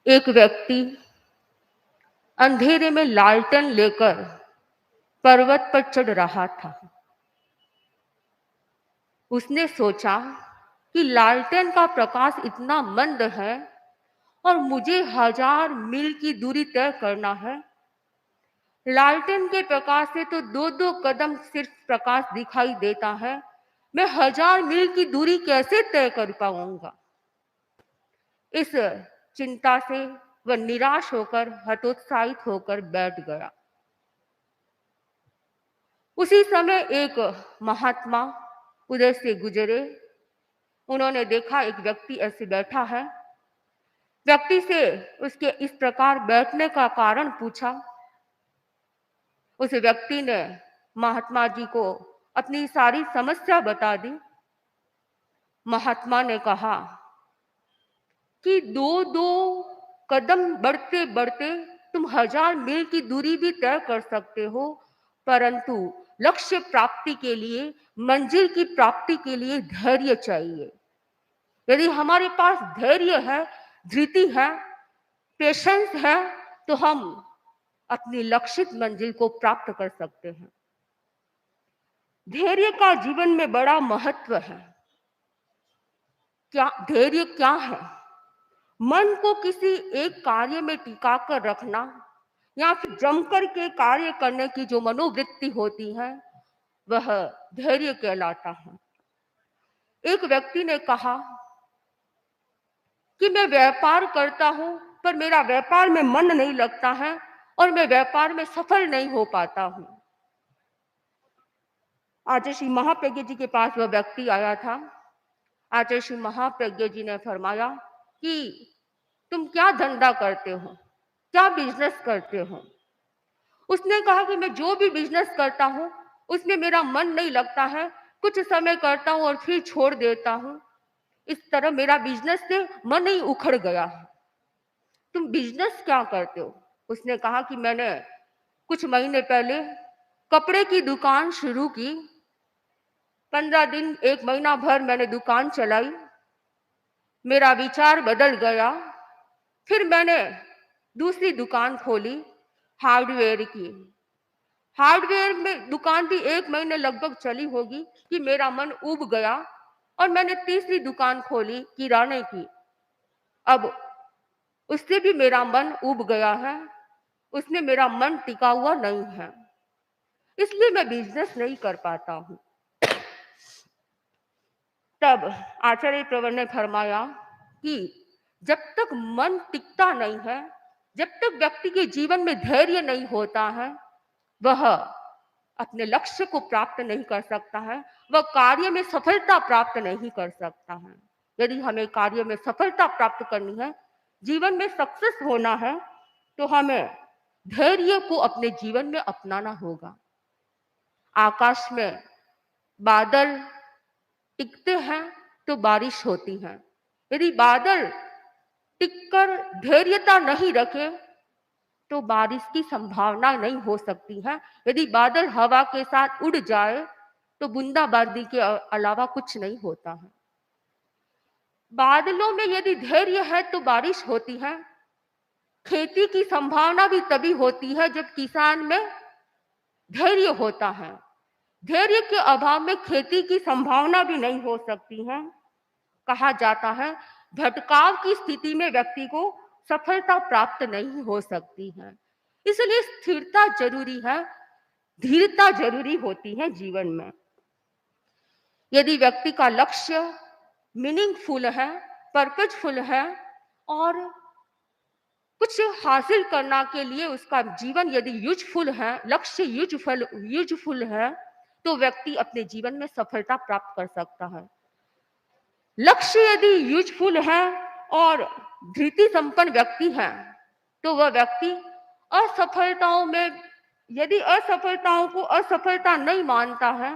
एक व्यक्ति अंधेरे में लालटेन लेकर पर्वत पर चढ़ रहा था। उसने सोचा कि लालटेन का प्रकाश इतना मंद है और मुझे 1000 मील की दूरी तय करना है। लालटेन के प्रकाश से तो 2-2 कदम सिर्फ प्रकाश दिखाई देता है। मैं 1000 मील की दूरी कैसे तय कर पाऊंगा? इस चिंता से वह निराश होकर, हतोत्साहित होकर बैठ गया। उसी समय एक महात्मा उधर से गुजरे। उन्होंने देखा एक व्यक्ति ऐसे बैठा है। व्यक्ति से उसके इस प्रकार बैठने का कारण पूछा। उस व्यक्ति ने महात्मा जी को अपनी सारी समस्या बता दी। महात्मा ने कहा कि 2-2 कदम बढ़ते बढ़ते तुम 1000 मील की दूरी भी तय कर सकते हो, परंतु लक्ष्य प्राप्ति के लिए, मंजिल की प्राप्ति के लिए धैर्य चाहिए। यदि हमारे पास धैर्य है, धृति है, पेशेंस है, तो हम अपनी लक्षित मंजिल को प्राप्त कर सकते हैं। धैर्य का जीवन में बड़ा महत्व है। क्या धैर्य क्या है? मन को किसी एक कार्य में टिका कर रखना या फिर जमकर के कार्य करने की जो मनोवृत्ति होती है, वह धैर्य कहलाता है। एक व्यक्ति ने कहा कि मैं व्यापार करता हूं, पर मेरा व्यापार में मन नहीं लगता है और मैं व्यापार में सफल नहीं हो पाता हूं। आचार्य श्री महाप्रज्ञ जी के पास वह व्यक्ति आया था। आचार्य श्री महाप्रज्ञ जी ने फरमाया कि तुम क्या धंधा करते हो, क्या बिजनेस करते हो? उसने कहा कि मैं जो भी बिजनेस करता हूं उसमें मेरा मन नहीं लगता है, कुछ समय करता हूं और फिर छोड़ देता हूं। इस तरह मेरा बिजनेस से मन ही उखड़ गया है। तुम बिजनेस क्या करते हो? उसने कहा कि मैंने कुछ महीने पहले कपड़े की दुकान शुरू की। 15 दिन, 1 महीना भर मैंने दुकान चलाई। मेरा विचार बदल गया। फिर मैंने दूसरी दुकान खोली, हार्डवेयर की। हार्डवेयर में दुकान भी 1 महीने लगभग चली होगी कि मेरा मन उब गया और मैंने तीसरी दुकान खोली किराने की। अब उससे भी मेरा मन उब गया है, उसमें मेरा मन टिका हुआ नहीं है, इसलिए मैं बिजनेस नहीं कर पाता हूं। तब आचार्य प्रवर ने फरमाया कि जब तक मन टिकता नहीं है, जब तक व्यक्ति के जीवन में धैर्य नहीं होता है, वह अपने लक्ष्य को प्राप्त नहीं कर सकता है, वह कार्य में सफलता प्राप्त नहीं कर सकता है। यदि हमें कार्य में सफलता प्राप्त करनी है, जीवन में सक्सेस होना है, तो हमें धैर्य को अपने जीवन में अपनाना होगा। आकाश में बादल टिकते हैं तो बारिश होती है। यदि बादल टिककर धैर्यता नहीं रखे तो बारिश की संभावना नहीं हो सकती है। यदि बादल हवा के साथ उड़ जाए तो बूंदाबांदी के अलावा कुछ नहीं होता है। बादलों में यदि धैर्य है तो बारिश होती है। खेती की संभावना भी तभी होती है जब किसान में धैर्य होता है। धैर्य के अभाव में खेती की संभावना भी नहीं हो सकती है। कहा जाता है भटकाव की स्थिति में व्यक्ति को सफलता प्राप्त नहीं हो सकती है। इसलिए स्थिरता जरूरी है, धीरता जरूरी होती है जीवन में। यदि व्यक्ति का लक्ष्य मीनिंगफुल है, पर्पजफुल है और कुछ हासिल करने के लिए उसका जीवन यदि यूजफुल है, लक्ष्य यूजफुल है, तो व्यक्ति अपने जीवन में सफलता प्राप्त कर सकता है। लक्ष्य यदि यूजफुल है और धृति संपन्न व्यक्ति है, तो वह व्यक्ति असफलताओं में, यदि असफलताओं को असफलता नहीं मानता है,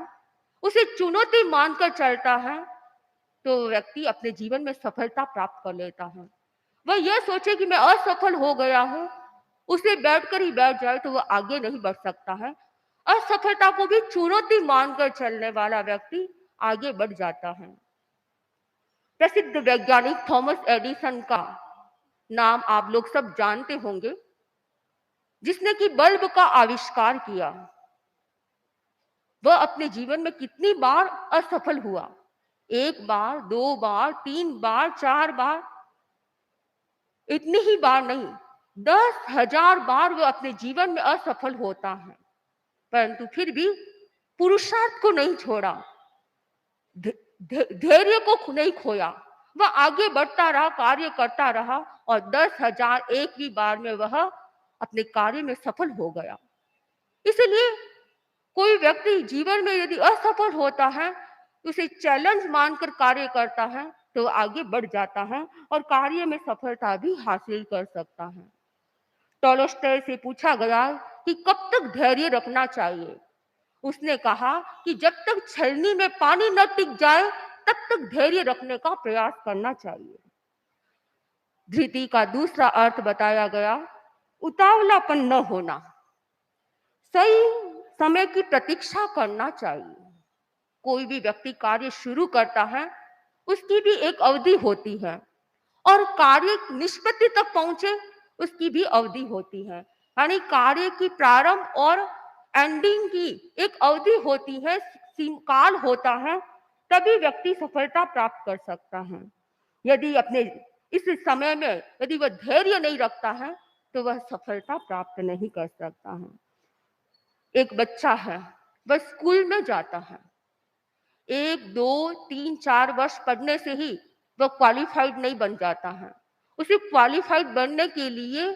उसे चुनौती मानकर चलता है, तो व्यक्ति अपने जीवन में सफलता प्राप्त कर लेता है। वह यह सोचे कि मैं असफल हो गया हूं, उसे बैठकर ही बैठ जाए, तो वह आगे नहीं बढ़ सकता है। असफलता को भी चुनौती मानकर चलने वाला व्यक्ति आगे बढ़ जाता है। प्रसिद्ध वैज्ञानिक थॉमस एडिसन का नाम आप लोग सब जानते होंगे, जिसने कि बल्ब का आविष्कार किया। वह अपने जीवन में कितनी बार असफल हुआ, 1 बार, 2 बार, 3 बार, 4 बार, इतनी ही बार नहीं, 10,000 बार वह अपने जीवन में असफल होता है, परंतु फिर भी पुरुषार्थ को नहीं छोड़ा, धैर्य को नहीं खोया। वह आगे बढ़ता रहा, कार्य करता रहा और 10,001वीं बार में वह अपने कार्य में सफल हो गया। इसलिए कोई व्यक्ति जीवन में यदि असफल होता है, उसे चैलेंज मानकर कार्य करता है तो आगे बढ़ जाता है और कार्य में सफलता भी हासिल कर सकता है। टॉलस्टॉय से पूछा गया कि कब तक धैर्य रखना चाहिए। उसने कहा कि जब तक छलनी में पानी न टिक जाए तब तक धैर्य रखने का प्रयास करना चाहिए। धृति का दूसरा अर्थ बताया गया, उतावलापन न होना, सही समय की प्रतीक्षा करना चाहिए। कोई भी व्यक्ति कार्य शुरू करता है, उसकी भी एक अवधि होती है और कार्य निष्पत्ति तक पहुंचे उसकी भी अवधि होती है। यानी कार्य की प्रारंभ और एंडिंग की एक अवधि होती है, काल होता है, तभी व्यक्ति सफलता प्राप्त कर सकता है। यदि अपने इस समय में यदि वह धैर्य नहीं रखता है तो वह सफलता प्राप्त नहीं कर सकता है। एक बच्चा है, वह स्कूल में जाता है, 1, 2, 3, 4 वर्ष पढ़ने से ही वह क्वालिफाइड नहीं बन जाता है। उसे क्वालिफाइड बनने के लिए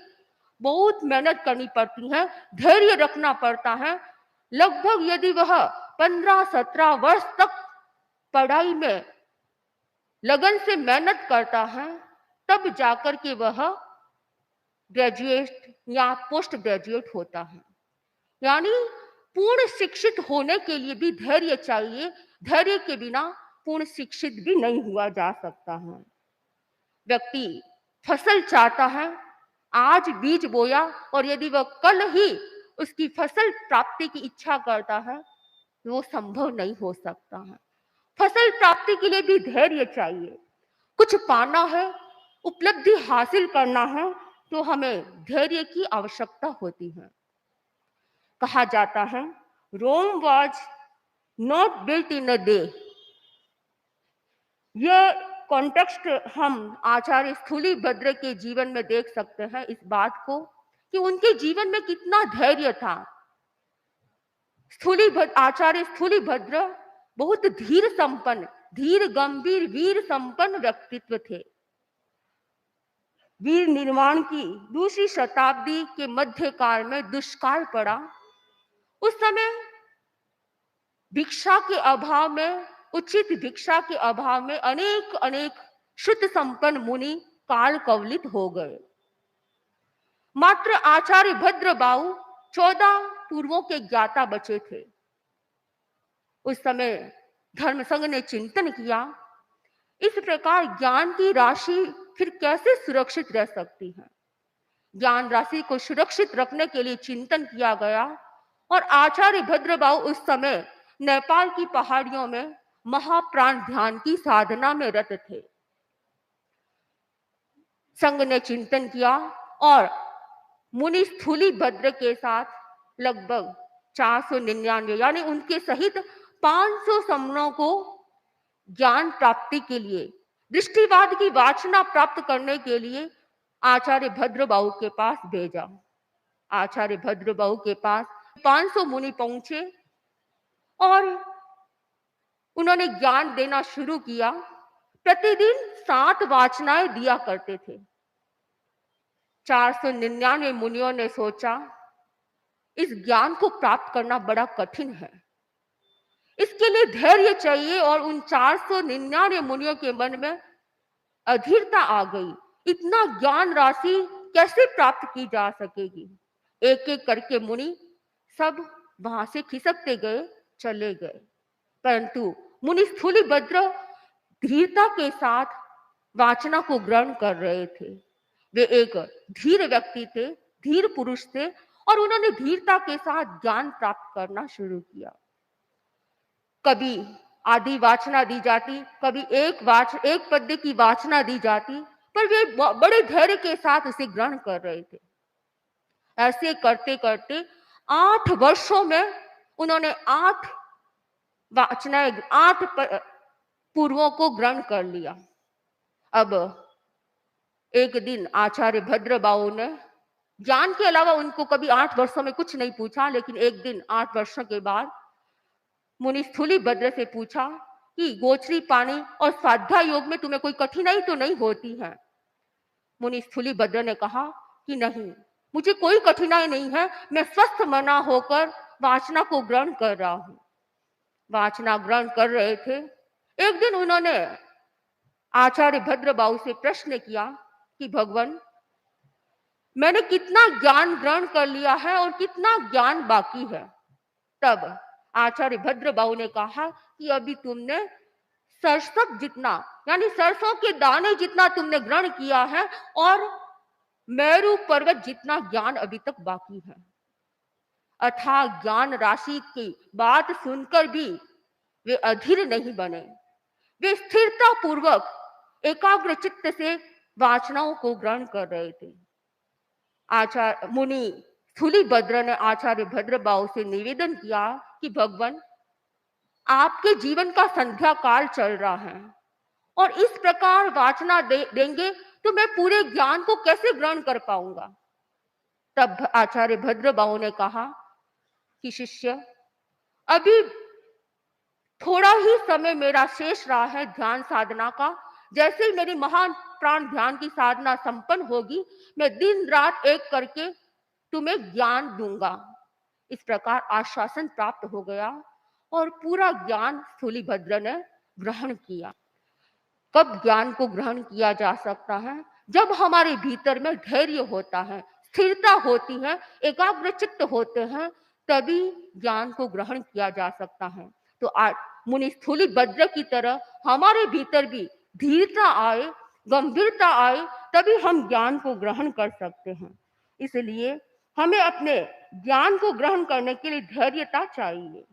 बहुत मेहनत करनी पड़ती है, धैर्य रखना पड़ता है। लगभग यदि वह 15-17 वर्ष तक पढ़ाई में लगन से मेहनत करता है, तब जाकर के वह ग्रेजुएट या पोस्ट ग्रेजुएट होता है। यानी पूर्ण शिक्षित होने के लिए भी धैर्य चाहिए। धैर्य के बिना पूर्ण शिक्षित भी नहीं हुआ जा सकता है। व्यक्ति फसल चाहता है, आज बीज बोया और यदि वह कल ही उसकी फसल प्राप्ति की इच्छा करता है, वो संभव नहीं हो सकता है। फसल प्राप्ति के लिए भी धैर्य चाहिए। कुछ पाना है, उपलब्धि हासिल करना है, तो हमें धैर्य की आवश्यकता होती है। कहा जाता है, Rome was not built in a day. यह कॉन्टेक्स्ट हम आचार्य स्थूलीभद्र के जीवन में देख सकते हैं, इस बात को कि उनके जीवन में कितना धैर्य था। आचार्य स्थूलीभद्र बहुत धीर संपन्न, धीर गंभीर, वीर संपन्न व्यक्तित्व थे। वीर निर्माण की दूसरी शताब्दी के मध्यकाल में दुष्काल पड़ा। उस समय भिक्षा के अभाव में, उचित भिक्षा के अभाव में अनेक अनेक शुद्ध संपन्न मुनि काल कवलित हो गए। मात्र आचार्य भद्रबाहु 14 पूर्वों के ज्ञाता बचे थे। उस समय धर्म संघ ने चिंतन किया, इस प्रकार ज्ञान की राशि फिर कैसे सुरक्षित रह सकती है। ज्ञान राशि को सुरक्षित रखने के लिए चिंतन किया गया और आचार्य भद्रबाहु उस समय नेपाल की पहाड़ियों में महाप्राण ध्यान की साधना में रत थे। संघ ने चिंतन किया और मुनि स्थूलीभद्र के साथ लगभग 499 यानी उनके सहित 500 समणों को ज्ञान प्राप्ति के लिए, दृष्टिवाद की वासना प्राप्त करने के लिए आचार्य भद्रबाहु के पास भेजा। आचार्य भद्रबाहु के पास 500 मुनि पहुंचे और उन्होंने ज्ञान देना शुरू किया। प्रतिदिन 7 वाचनाएं दिया करते थे। 499 मुनियों ने सोचा, इस ज्ञान को प्राप्त करना बड़ा कठिन है, इसके लिए धैर्य चाहिए। और उन 499 मुनियों के मन में अधीरता आ गई, इतना ज्ञान राशि कैसे प्राप्त की जा सकेगी। एक एक करके मुनि सब वहां से खिसकते गए, चले गए। परंतु मुनि स्थूलीभद्र धीरता के साथ वाचना को ग्रहण कर रहे थे। वे एक धीर व्यक्ति थे, धीर पुरुष थे और उन्होंने धीरता के साथ ज्ञान प्राप्त करना शुरू किया। कभी आधी वाचना दी जाती, कभी एक पद्य की वाचना दी जाती, पर वे बड़े धैर्य के साथ उसे ग्रहण कर रहे थे। ऐसे करते करते 8 वर्षों में उन्होंने 8 वाचनाएं, 8 पूर्वों को ग्रहण कर लिया। अब एक दिन आचार्य भद्रबाहु ने ज्ञान के अलावा उनको कभी 8 वर्षों में कुछ नहीं पूछा, लेकिन एक दिन 8 वर्षों के बाद मुनि स्थूलिभद्र से पूछा कि गोचरी पानी और स्वाध्याय योग में तुम्हें कोई कठिनाई तो नहीं होती है? मुनि स्थूलिभद्र ने कहा कि नहीं, मुझे कोई कठिनाई नहीं है, मैं स्वस्थ मना होकर वाचना को ग्रहण कर रहा हूं। वाचना ग्रहण कर रहे थे, एक दिन उन्होंने आचार्य भद्रबाहु से प्रश्न किया कि भगवान, मैंने कितना ज्ञान ग्रहण कर लिया है और कितना ज्ञान बाकी है? तब आचार्य भद्रबाहु ने कहा कि अभी तुमने सरसों जितना, यानी सरसों के दाने जितना तुमने ग्रहण किया है और मेरू पर्वत जितना ज्ञान अभी तक बाकी है। अथाह ज्ञान राशि की बात सुनकर भी वे अधीर नहीं बने। वे स्थिरता पूर्वक एकाग्र चित्त से वाचनाओं को ग्रहण कर रहे थे। आचार्य मुनि स्थूलिभद्र ने आचार्य भद्रबाहु से निवेदन किया कि भगवान, आपके जीवन का संध्या काल चल रहा है और इस प्रकार वाचना देंगे तो मैं पूरे ज्ञान को कैसे ग्रहण कर पाऊंगा? तब आचार्य भद्रबाहु ने कहा कि शिष्य, अभी थोड़ा ही समय मेरा शेष रहा है ध्यान साधना का। जैसे ही मेरी महान प्राण ध्यान की साधना संपन्न होगी, मैं दिन रात एक करके तुम्हें ज्ञान दूंगा। इस प्रकार आश्वासन प्राप्त हो गया और पूरा ज्ञान स्थूलिभद्र ने ग्रहण किया। कब ज्ञान को ग्रहण किया जा सकता है? जब हमारे भीतर में धैर्य होता है, स्थिरता होती है, एकाग्र चित्त होते हैं, तभी ज्ञान को ग्रहण किया जा सकता है। तो आज मुनि स्थूलिभद्र की तरह हमारे भीतर भी धीरता आए, गंभीरता आए, तभी हम ज्ञान को ग्रहण कर सकते हैं। इसलिए हमें अपने ज्ञान को ग्रहण करने के लिए धैर्यता चाहिए।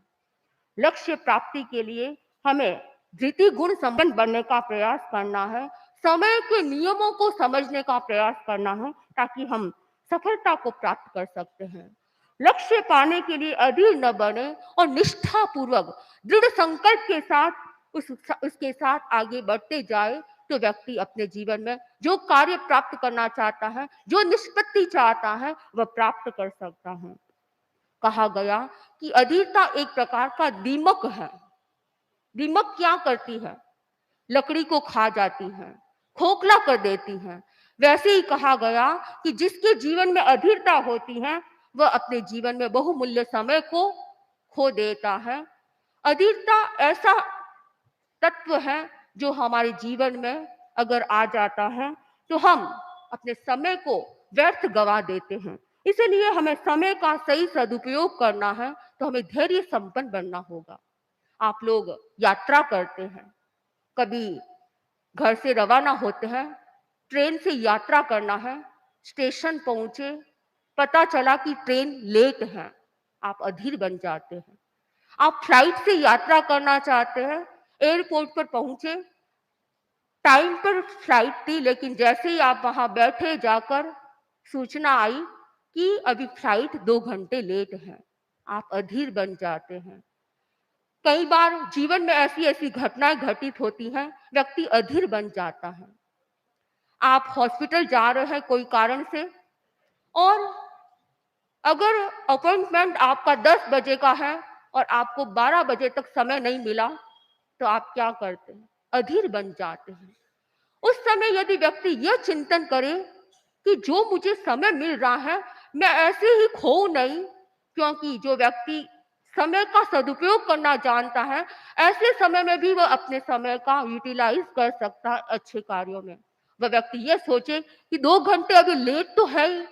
लक्ष्य प्राप्ति के लिए हमें धृति गुण संपन्न बनने का प्रयास करना है, समय के नियमों को समझने का प्रयास करना है, ताकि हम सफलता को प्राप्त कर सकते हैं। लक्ष्य पाने के लिए अधीर न बने और निष्ठा पूर्वक दृढ़ संकल्प के साथ उसके साथ आगे बढ़ते जाए, तो व्यक्ति अपने जीवन में जो कार्य प्राप्त करना चाहता है, जो निष्पत्ति चाहता है, वह प्राप्त कर सकता है। कहा गया कि अधीरता एक प्रकार का दीमक है। दीमक क्या करती है? लकड़ी को खा जाती है, खोखला कर देती है। वैसे ही कहा गया कि जिसके जीवन में अधीरता होती है, वह अपने जीवन में बहुमूल्य समय को खो देता है। अधीरता ऐसा तत्व है जो हमारे जीवन में अगर आ जाता है तो हम अपने समय को व्यर्थ गवा देते हैं। इसलिए हमें समय का सही सदुपयोग करना है, तो हमें धैर्य संपन्न बनना होगा। आप लोग यात्रा करते हैं, कभी घर से रवाना होते हैं, ट्रेन से यात्रा करना है, स्टेशन पहुंचे, पता चला कि ट्रेन लेट है, आप अधीर बन जाते हैं। आप फ्लाइट से यात्रा करना चाहते हैं, एयरपोर्ट पर पहुंचे, टाइम पर फ्लाइट थी, लेकिन जैसे ही आप वहां बैठे जाकर सूचना आई कि अभी फ्लाइट 2 घंटे लेट है, आप अधीर बन जाते हैं। कई बार जीवन में ऐसी ऐसी घटनाएं घटित होती हैं, व्यक्ति अधीर बन जाता है। आप हॉस्पिटल जा रहे हैं कोई कारण से, और अगर अपॉइंटमेंट आपका 10 बजे का है और आपको 12 बजे तक समय नहीं मिला, तो आप क्या करते हैं? अधीर बन जाते हैं। उस समय यदि व्यक्ति यह चिंतन करे कि जो मुझे समय मिल रहा है, मैं ऐसे ही खोऊं नहीं, क्योंकि जो व्यक्ति समय का सदुपयोग करना जानता है, ऐसे समय में भी वह अपने समय का यूटिलाइज कर सकता है अच्छे कार्यों में। वह व्यक्ति यह सोचे कि 2 घंटे अभी लेट तो है ही,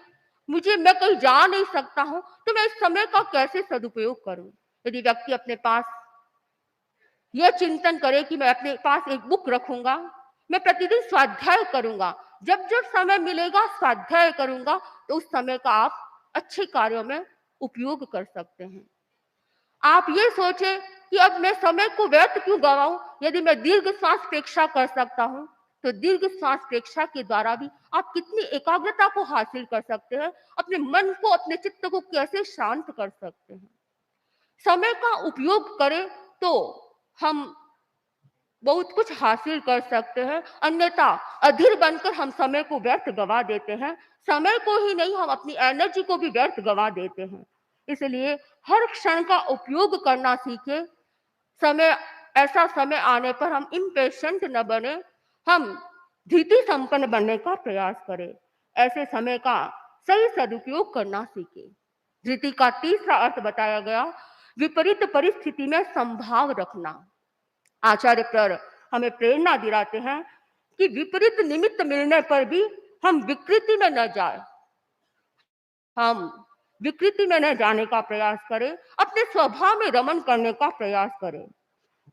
मैं कहीं जा नहीं सकता हूं, तो मैं इस समय का कैसे सदुपयोग करूं। यदि व्यक्ति अपने पास यह चिंतन करे कि मैं अपने पास एक बुक रखूंगा, मैं प्रतिदिन स्वाध्याय करूंगा, जब जब समय मिलेगा स्वाध्याय करूंगा, तो उस समय का आप अच्छे कार्यों में उपयोग कर सकते हैं। आप ये सोचे कि अब मैं समय को व्यर्थ क्यों गवाऊं, यदि मैं दीर्घ श्वास अपेक्षा कर सकता हूं, तो दीर्घ श्वास प्रेक्षा के द्वारा भी आप कितनी एकाग्रता को हासिल कर सकते हैं, अपने मन को, अपने चित्त को कैसे शांत कर सकते हैं। समय का उपयोग करें तो हम बहुत कुछ हासिल कर सकते हैं, अन्यथा अधीर बनकर हम समय को व्यर्थ गवा देते हैं। समय को ही नहीं, हम अपनी एनर्जी को भी व्यर्थ गवा देते हैं। इसलिए हर क्षण का उपयोग करना सीखें। समय ऐसा समय आने पर हम इम्पेशेंट न बने, हम धीति संपन्न बनने का प्रयास करें। ऐसे समय का सही सदुपयोग करना सीखें। धीति का तीसरा अर्थ बताया गया, विपरीत परिस्थिति में संभाव रखना। आचार्य पर हमें प्रेरणा दिलाते हैं कि विपरीत निमित्त मिलने पर भी हम विकृति में न जाए, हम विकृति में न जाने का प्रयास करें, अपने स्वभाव में रमन करने का प्रयास करें।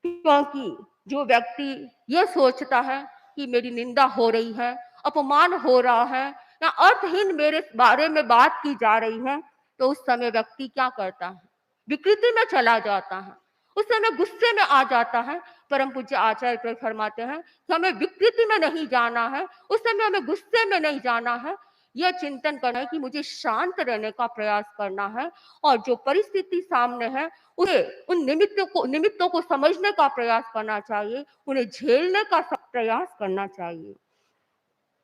क्योंकि जो व्यक्ति ये सोचता है कि मेरी निंदा हो रही है, अपमान हो रहा है या अर्थहीन मेरे बारे में बात की जा रही है, तो उस समय व्यक्ति क्या करता है, विकृति में चला जाता है, उस समय गुस्से में आ जाता है। परम पूज्य आचार्य प्रभु फरमाते हैं कि हमें विकृति में नहीं जाना है, उस समय हमें गुस्से में नहीं जाना है। यह चिंतन करना है कि मुझे शांत रहने का प्रयास करना है और जो परिस्थिति सामने है उसे उन निमित्तों को समझने का प्रयास करना चाहिए, उन्हें झेलने का प्रयास करना चाहिए।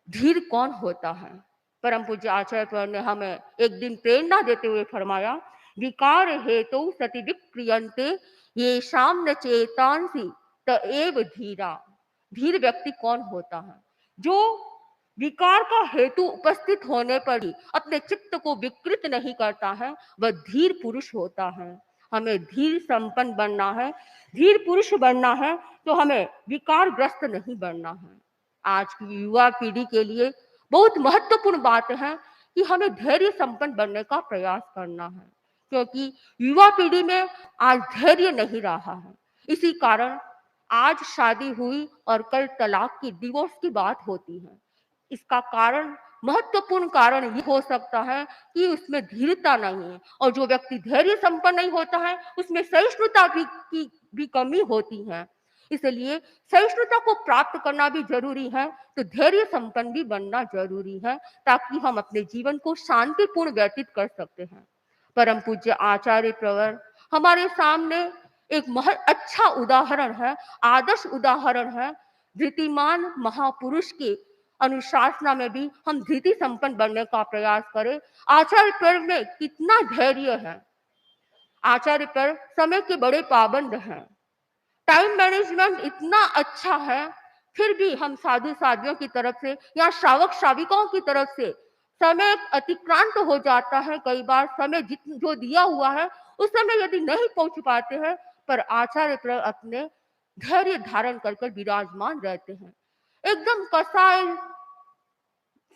धीर कौन होता है? परम पूज्य आचार्य पर ने हमें एक दिन प्रेरणा देते हुए फरमाया, विकार हेतु सति विक्रियन्ते ये शाम न चेतांसी त एव धीरा। धीर व्यक्ति कौन होता है? जो विकार का हेतु उपस्थित होने पर ही अपने चित्त को विकृत नहीं करता है, वह धीर पुरुष होता है। हमें धीर संपन्न बनना है, धीर पुरुष बनना है, तो हमें विकारग्रस्त नहीं बनना है। आज की युवा पीढ़ी के लिए बहुत महत्वपूर्ण बात है कि हमें धैर्य संपन्न बनने का प्रयास करना है, क्योंकि युवा पीढ़ी में आज धैर्य नहीं रहा है। इसी कारण आज शादी हुई और कल तलाक की, डिवोर्स की बात होती है। इसका कारण, महत्वपूर्ण कारण ये हो सकता है कि उसमें धीरता नहीं है, और जो व्यक्ति धैर्य संपन्न नहीं होता है उसमें सहिष्णुता की भी कमी होती है। इसलिए सहिष्णुता को प्राप्त करना भी जरूरी है, तो धैर्य संपन्न भी बनना जरूरी है, ताकि हम अपने जीवन को शांतिपूर्ण व्यतीत कर सकते हैं। परम पूज्य आचार्य प्रवर हमारे सामने एक अच्छा उदाहरण है, आदर्श उदाहरण है। धृतिमान महापुरुष के अनुशासना में भी हम धृति संपन्न बनने का प्रयास करें। आचार्य पर में कितना धैर्य है, आचार्य पर समय के बड़े पाबंद हैं, टाइम मैनेजमेंट इतना अच्छा है, फिर भी हम साधु साधियों की तरफ से या श्रावक श्राविकाओं की तरफ से समय अतिक्रांत हो जाता है। कई बार समय जो दिया हुआ है उस समय यदि नहीं पहुंच पाते हैं, पर आचार्य पर अपने धैर्य धारण कर विराजमान रहते हैं, एकदम कसाय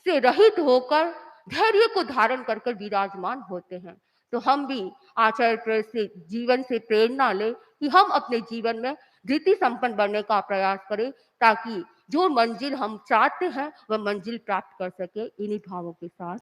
से रहित होकर धैर्य को धारण कर विराजमान होते हैं। तो हम भी आचार्य से जीवन से प्रेरणा ले कि हम अपने जीवन में धृति संपन्न बनने का प्रयास करें, ताकि जो मंजिल हम चाहते हैं वह मंजिल प्राप्त कर सके। इन्हीं भावों के साथ